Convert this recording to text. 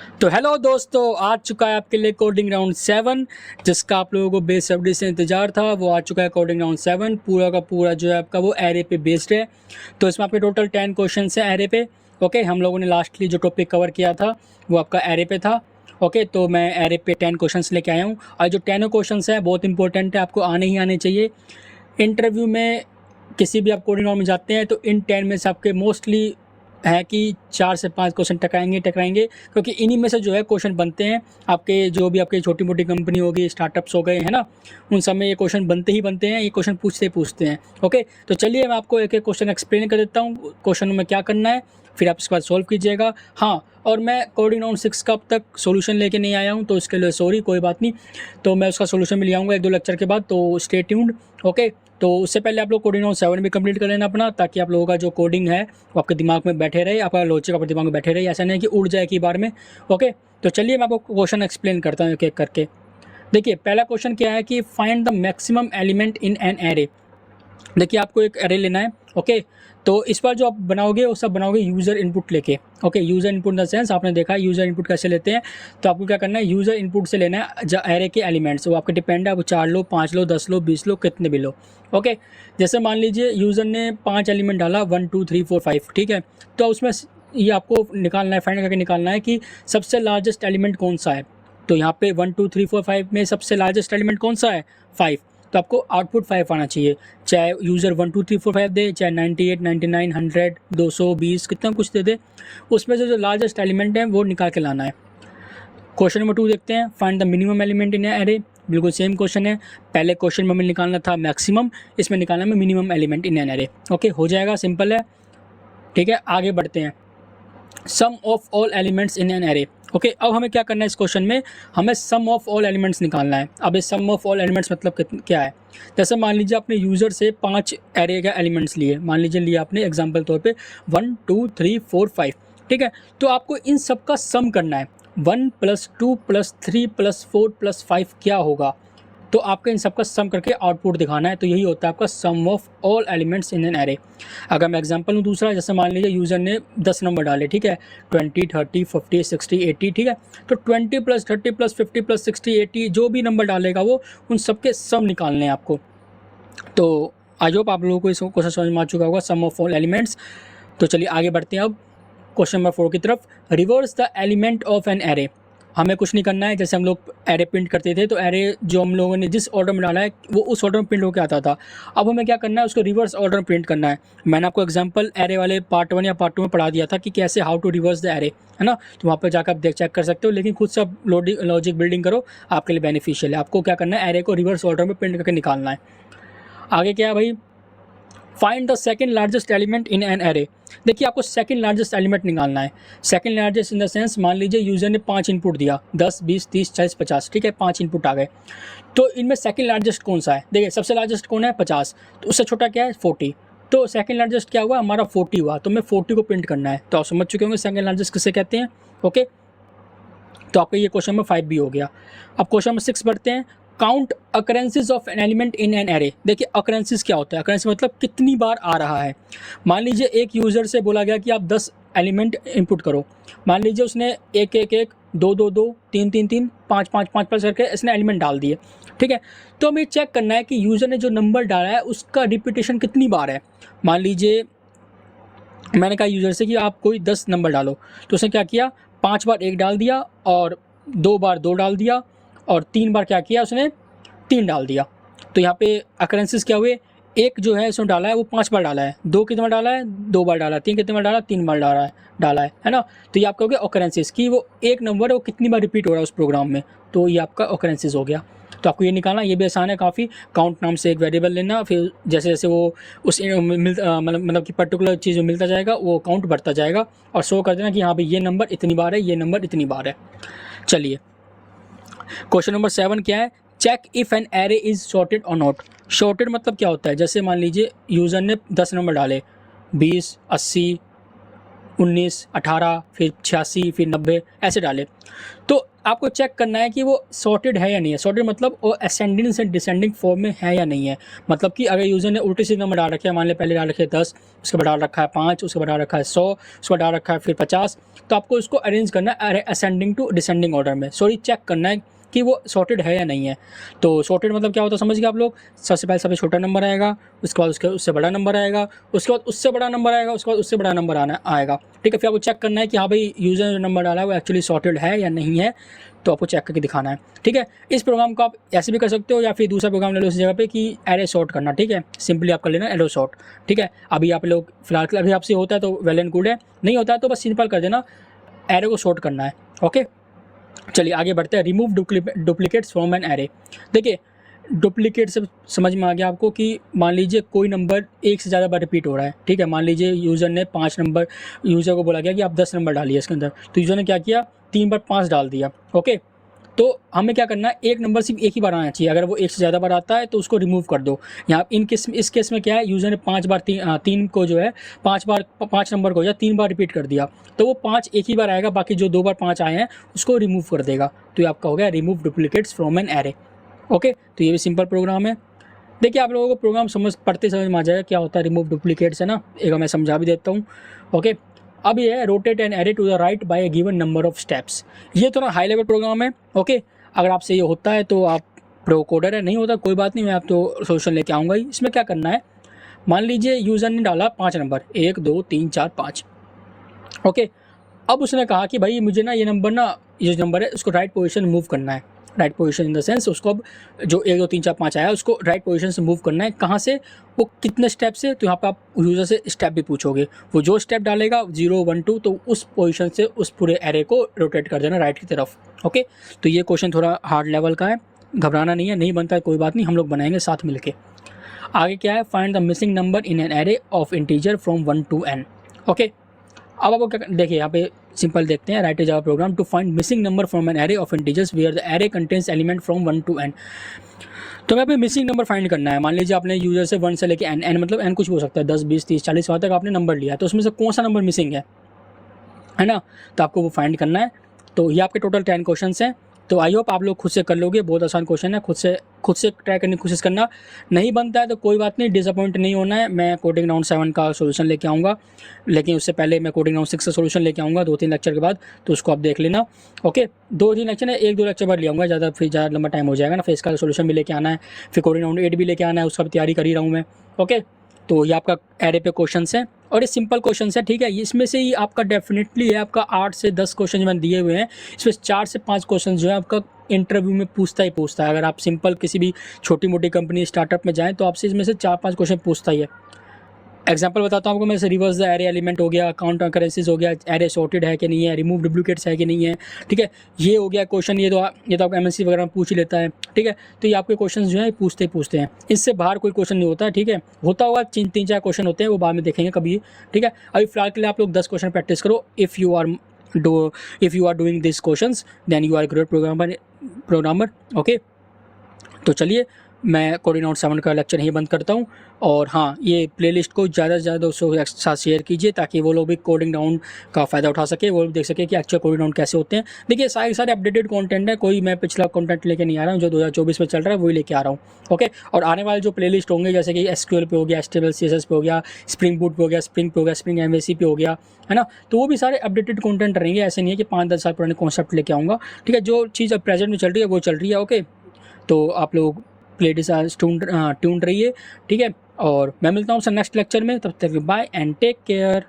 तो हेलो दोस्तों, आ चुका है आपके लिए कोडिंग राउंड 7 जिसका आप लोगों को बेसब्री से इंतजार था। वो आ चुका है कोडिंग राउंड 7। पूरा का पूरा जो है आपका वो एरे पे बेस्ड है। तो इसमें आपके टोटल 10 क्वेश्चन है एरे पे। ओके, हम लोगों ने लास्टली जो टॉपिक कवर किया था वो आपका एरे पे था। ओके, तो मैं एरे पे 10 क्वेश्चन लेके आया हूँ और जो 10 क्वेश्चन है बहुत इंपॉर्टेंट है, आपको आने ही आने चाहिए। इंटरव्यू में किसी भी आप कोडिंग राउंड में जाते हैं तो इन 10 में से आपके मोस्टली है कि 4 से 5 क्वेश्चन टकराएंगे क्योंकि इन्हीं में से जो है क्वेश्चन बनते हैं। आपके जो भी आपकी छोटी मोटी कंपनी होगी, स्टार्टअप्स हो गए हैं ना, उन सब में ये क्वेश्चन बनते ही बनते हैं, ये क्वेश्चन पूछते हैं। ओके, तो चलिए मैं आपको एक एक क्वेश्चन एक्सप्लेन कर देता हूँ, क्वेश्चन में क्या करना है, फिर आप इसके बाद सॉल्व कीजिएगा। हाँ, और मैं कोडिंग राउंड 6 का अब तक सोल्यूशन लेके नहीं आया हूँ, तो इसके लिए सॉरी, कोई बात नहीं। तो मैं उसका सोल्यूशन भी ले आऊँगा 1-2 लेक्चर के बाद, तो स्टे ट्यून्ड। ओके, तो उससे पहले आप लोग कोडिंग राउंड 7 भी कंप्लीट कर लेना अपना, ताकि आप लोगों का जो कोडिंग है वो आपके दिमाग में बैठे रहे, आपका लॉजिक आपके दिमाग में बैठे रहे, ऐसा नहीं कि उड़ जाए एक बार में। ओके, तो चलिए मैं आपको क्वेश्चन एक्सप्लेन करता हूँ एक एक करके। देखिए, पहला क्वेश्चन क्या है कि find the maximum element in an array. देखिए, आपको एक एरे लेना है। ओके, तो इस बार जो आप बनाओगे वो सब बनाओगे यूज़र इनपुट लेके। Okay, user input in the sense आपने देखा है यूज़र इनपुट कैसे लेते हैं। तो आपको क्या करना है, यूज़र इनपुट से लेना है जो एरे के एलिमेंट्स, वो आपके डिपेंड है, आप 4 लो, 5 लो, 10 लो, 20 लो, कितने भी लो। ओके, जैसे मान लीजिए यूज़र ने 5 एलिमेंट डाला, 1 2 3 4 5, ठीक है। तो उसमें ये आपको निकालना है, फाइंड करके निकालना है कि सबसे लार्जेस्ट एलिमेंट कौन सा है। तो यहाँ पे 1 2 3 4 5 में सबसे लार्जेस्ट एलिमेंट कौन सा है, 5। तो आपको आउटपुट 5 आना चाहिए, चाहे यूज़र 1 2 3 4 5 दे, चाहे 98 99 100 220 कितना कुछ दे दे, उसमें से जो लार्जेस्ट एलिमेंट है वो निकाल के लाना है। क्वेश्चन नंबर 2 देखते हैं, find the minimum element in array. बिल्कुल सेम क्वेश्चन है, पहले क्वेश्चन में हमें निकालना था मैक्सिमम, इसमें निकालना है minimum element in an array. Okay, हो जाएगा, सिंपल है। ठीक है, आगे बढ़ते हैं। Sum of all elements in an array. Okay, अब हमें क्या करना है, इस क्वेश्चन में हमें सम ऑफ ऑल एलिमेंट्स निकालना है। अब इस सम ऑफ ऑल एलिमेंट्स मतलब क्या है, जैसे मान लीजिए आपने यूज़र से 5 एरे का एलिमेंट्स लिए, मान लीजिए लिया आपने एग्जांपल तौर पे 1 2 3 4 5, ठीक है। तो आपको इन सब का सम करना है, 1 + 2 + 3 + 4 + 5 क्या होगा, तो आपको इन सब का सम करके आउटपुट दिखाना है। तो यही होता है आपका sum of all elements in an array. अगर मैं एग्जांपल हूँ दूसरा, जैसे मान लीजिए यूज़र ने 10 नंबर डाले, ठीक है, 20 30 50 60 80, ठीक है। तो 20 + 30 + 50 + 60 80 जो भी नंबर डालेगा वो, उन सब के सम निकालने हैं आपको। तो आई होप आप लोगों को इस क्वेश्चन समझ में आ चुका होगा, सम ऑफ ऑल एलिमेंट्स। तो चलिए आगे बढ़ते हैं अब क्वेश्चन नंबर 4 की तरफ। Reverse the element of an array. हमें कुछ नहीं करना है, जैसे हम लोग एरे प्रिंट करते थे तो एरे जो हम लोगों ने जिस ऑर्डर में डाला है वो उस ऑर्डर में प्रिंट होकर आता था। अब हमें क्या करना है, उसको रिवर्स ऑर्डर में प्रिंट करना है। मैंने आपको एग्जांपल एरे वाले पार्ट 1 या पार्ट 2 में पढ़ा दिया था कि कैसे how to reverse the array, है ना। तो वहाँ पर जाकर आप चेक कर सकते हो, लेकिन खुद से आप लॉजिक बिल्डिंग करो, आपके लिए बेनिफिशियल है। आपको क्या करना है, एरे को रिवर्स ऑर्डर में प्रिंट करके निकालना है। आगे क्या है भाई, find the second largest element in an array. देखिए, आपको सेकंड लार्जेस्ट एलिमेंट निकालना है। Second largest in the sense, मान लीजिए यूज़र ने 5 इनपुट दिया, 10 20 30 40 50, ठीक है, 5 इनपुट आ गए। तो इनमें सेकंड लार्जेस्ट कौन सा है, देखिए सबसे लार्जेस्ट कौन है, 50। तो उससे छोटा क्या है, 40। तो सेकंड लार्जेस्ट क्या हुआ, हमारा 40 हुआ, तो हमें 40 को प्रिंट करना है। तो आप समझ चुके होंगे सेकंड लार्जेस्ट किसे कहते हैं। ओके, तो आपका ये क्वेश्चन नंबर 5 भी हो गया। अब क्वेश्चन नंबर 6 बढ़ते हैं। Count अकरेंसेज of an element in an array. देखिए, अकरेंसेज क्या होता है, अकरेंस मतलब कितनी बार आ रहा है। मान लीजिए एक यूज़र से बोला गया कि आप 10 एलिमेंट इनपुट करो, मान लीजिए उसने 1 1 1 2 2 2 3 3 3 5 5 5 5 करके इसने एलिमेंट डाल दिए, ठीक है। तो हमें चेक करना है कि यूज़र ने जो नंबर डाला है उसका रिपीटेशन कितनी बार है। मान लीजिए मैंने कहा यूज़र से कि आप कोई 10 नंबर डालो, तो उसने क्या किया, 5 बार 1 डाल दिया और 2 बार 2 डाल दिया और 3 बार क्या किया उसने, 3 डाल दिया। तो यहाँ पे अकरेंसेस क्या हुए, एक जो है उसने डाला है वो 5 बार डाला है, 2 कितने बार डाला है, 2 बार डाला, 3 कितने बार डाला, 3 बार डाला है ना। तो ये आपका हो गया ऑकरेंसेस कि वो एक नंबर है वो कितनी बार रिपीट हो रहा है उस प्रोग्राम में। तो ये आपका ऑकरेंसेस हो गया। तो आपको ये निकालना, ये भी आसान है काफ़ी। काउंट नाम से एक वेरिएबल लेना, फिर जैसे जैसे वो उस मतलब कि पर्टिकुलर चीज़ में मिलता जाएगा वो काउंट बढ़ता जाएगा और शो कर देना कि हाँ भाई ये नंबर इतनी बार है, ये नंबर इतनी बार है। चलिए क्वेश्चन नंबर 7 क्या है, check if an array is sorted और नॉट। सॉर्टेड मतलब क्या होता है, जैसे मान लीजिए यूज़र ने 10 नंबर डाले, 20 80 19, 18, फिर 86, फिर 90 ऐसे डाले। तो आपको चेक करना है कि वो सॉर्टेड है या नहीं है। सॉर्टेड मतलब वो असेंडिंग से डिसेंडिंग फॉर्म में है या नहीं है। मतलब कि अगर यूज़र ने उल्टे सीधे नंबर डाल रखे हैं, मान लें पहले डाल रखे हैं 10, उसके बाद डाल रखा है 5, उसके बाद डाल रखा है 100, उसके बाद डाल रखा है फिर 50, तो आपको इसको अरेंज करना है असेंडिंग टू डिसेंडिंग ऑर्डर में। सॉरी, चेक करना है कि वो सॉर्टेड है या नहीं है। तो सॉर्टेड मतलब क्या होता है समझ गए आप लोग। सबसे पहले सबसे छोटा नंबर आएगा, उसके बाद उससे बड़ा नंबर आएगा, उसके बाद उससे बड़ा नंबर आएगा, उसके बाद उससे बड़ा नंबर आएगा। ठीक है, फिर आपको चेक करना है कि हाँ भाई यूज़र ने जो नंबर डाला है वो एक्चुअली सॉर्टेड है या नहीं है, तो आपको चेक करके दिखाना है। ठीक है, इस प्रोग्राम को आप ऐसे भी कर सकते हो या फिर दूसरा प्रोग्राम ले लो इस जगह पे कि एरे सॉर्ट करना। ठीक है, सिंपली आप कर लेना एरो सॉर्ट। ठीक है, अभी आप लोग फिलहाल अभी आपसे होता है तो वेल एंड गुड है, नहीं होता है तो बस सिंपल कर देना, एरे को सॉर्ट करना है। ओके, चलिए आगे बढ़ते हैं। Remove duplicates from an array. देखिए, डुप्लीकेट से समझ में आ गया आपको कि मान लीजिए कोई नंबर एक से ज़्यादा बार रिपीट हो रहा है। ठीक है, मान लीजिए यूज़र ने 5 नंबर, यूज़र को बोला गया कि आप 10 नंबर डालिए इसके अंदर, तो यूज़र ने क्या किया, 3 बार 5 डाल दिया। ओके, तो हमें क्या करना है, एक नंबर सिर्फ एक ही बार आना चाहिए। अगर वो एक से ज़्यादा बार आता है तो उसको रिमूव कर दो। यहाँ इस केस में क्या है, यूज़र ने 5 बार तीन को जो है 5 नंबर को या 3 बार रिपीट कर दिया, तो वो 5 एक ही बार आएगा, बाकी जो 2 बार 5 आए हैं उसको रिमूव कर देगा। तो ये आपका हो गया remove duplicates from an array. Okay, तो ये भी सिंपल प्रोग्राम है। देखिए, आप लोगों को प्रोग्राम पढ़ते समझ में आ जाएगा क्या होता है रिमूव डुप्लीकेट्स, है ना। एक मैं समझा भी देता हूँ। ओके, अब ये है rotate an array to the right by a given number of steps. ये थोड़ा हाई लेवल प्रोग्राम है। ओके, अगर आपसे ये होता है तो आप प्रो कोडर है, नहीं होता कोई बात नहीं, मैं आप तो सोल्यूशन लेके आऊँगा ही। इसमें क्या करना है, मान लीजिए यूज़र ने डाला 5 नंबर, 1 2 3 4 5। ओके, अब उसने कहा कि भाई मुझे ना ये जो नंबर है उसको राइट पोजीशन मूव करना है। Right position in the sense उसको अब जो 1 2 3 4 5 आया उसको राइट पोजीशन से मूव करना है। कहाँ से, वो कितने स्टेप से, तो यहाँ पे आप यूज़र से स्टेप भी पूछोगे। वो जो स्टेप डालेगा 0 1 2, तो उस पोजीशन से उस पूरे एरे को रोटेट कर देना राइट की तरफ। ओके, तो ये क्वेश्चन थोड़ा हार्ड लेवल का है, घबराना नहीं है, नहीं बनता है कोई बात नहीं, हम लोग बनाएंगे साथ मिलके। आगे क्या है, find the missing number in an array of integer from 1 to n। Okay, अब आपको क्या देखिए, यहाँ पे सिंपल देखते हैं, write a Java program to find missing number from an array of integers where the array contains element from 1 to n। तो यहाँ पे मिसिंग नंबर फाइंड करना है। मान लीजिए आपने यूजर से 1 से लेके n मतलब n कुछ भी हो सकता है, 10 20 30 40 वहाँ तक आपने नंबर लिया, तो उसमें से कौन सा नंबर मिसिंग है ना, तो आपको वो फाइंड करना है। तो ये आपके टोटल 10 क्वेश्चन हैं। तो आई होप आप लोग खुद से कर लोगे, बहुत आसान क्वेश्चन है, खुद से ट्राई करने की कोशिश करना। नहीं बनता है तो कोई बात नहीं, डिसअपॉइंट नहीं होना है। मैं कोडिंग राउंड 7 का सोल्यूशन लेके आऊँगा, लेकिन उससे पहले मैं कोडिंग राउंड 6 का सोल्यूशन लेके आऊँगा 2-3 लेक्चर के बाद, तो उसको आप देख लेना। ओके, 2-3 लेक्चर है, 1-2 लेक्चर बाद ले आऊँगा, फिर ज़्यादा लंबा टाइम हो जाएगा ना। फिर इसका सोल्यूशन भी लेके आना है, फिर कोडिंग राउंड 8 भी लेके आना है, उसका भी तैयारी कर ही रहा हूँ मैं। ओके, तो ये आपका एरे पे क्वेश्चंस हैं और ये सिंपल क्वेश्चंस है। ठीक है, इसमें से ही आपका डेफिनेटली है आपका 8 से 10 क्वेश्चन जो मैंने दिए हुए हैं, इसमें 4 से 5 क्वेश्चन जो है आपका इंटरव्यू में पूछता है। अगर आप सिंपल किसी भी छोटी मोटी कंपनी स्टार्टअप में जाएँ तो आपसे इसमें से 4-5 क्वेश्चन पूछता ही है। एग्जांपल बताता हूँ आपको मैं, से रिवर्स द एरे एलिमेंट हो गया, काउंट करेंसीज हो गया, एरे सॉर्टेड है कि नहीं है, रिमूव डुप्लीकेट्स है कि नहीं है। ठीक है, ये हो गया क्वेश्चन, ये तो आपको एमएनसी वगैरह में पूछ ही लेता है। ठीक है, तो ये आपके क्वेश्चन जो है पूछते हैं, इससे बाहर कोई क्वेश्चन नहीं होता है। ठीक है, होता होगा 3-4 क्वेश्चन होते हैं, वो बाद में देखेंगे कभी। ठीक है, अभी फिलहाल के लिए आप लोग 10 क्वेश्चन प्रैक्टिस करो। If you are doing this questions then you are great programmer. Okay, तो चलिए मैं कोडिंग राउंड 7 का लेक्चर यहीं बंद करता हूँ। और हाँ, ये प्लेलिस्ट को ज़्यादा से ज़्यादा दोस्तों के साथ शेयर कीजिए ताकि वो लोग भी कोडिंग राउंड का फ़ायदा उठा सके, वो लोग देख सके कि एक्चुअल कोडिंग राउंड कैसे होते हैं। देखिए, सारे अपडेटेड कंटेंट है, कोई मैं पिछला कंटेंट लेके नहीं आ रहा हूँ, जो 2024 में चल रहा है वही लेके आ रहा हूँ। ओके, और आने वाले जो प्लेलिस्ट होंगे जैसे कि SQL पे हो गया, HTML CSS पे हो गया, स्प्रिंग बूट पे हो गया, स्प्रिंग पे हो गया, स्प्रिंग MVC पे हो गया, है ना, तो वो भी सारे अपडेटेड कंटेंट रहेंगे। ऐसे नहीं है कि 5-10 साल पुराने कॉन्सेप्ट लेके आऊँगा। ठीक है, जो चीज़ अब प्रेजेंट में चल रही है वो चल रही है। ओके, तो आप लोग प्लेलिस्ट ट्यून्ड रहिए। ठीक है, और मैं मिलता हूँ सर नेक्स्ट लेक्चर में, तब तक बाय एंड टेक केयर।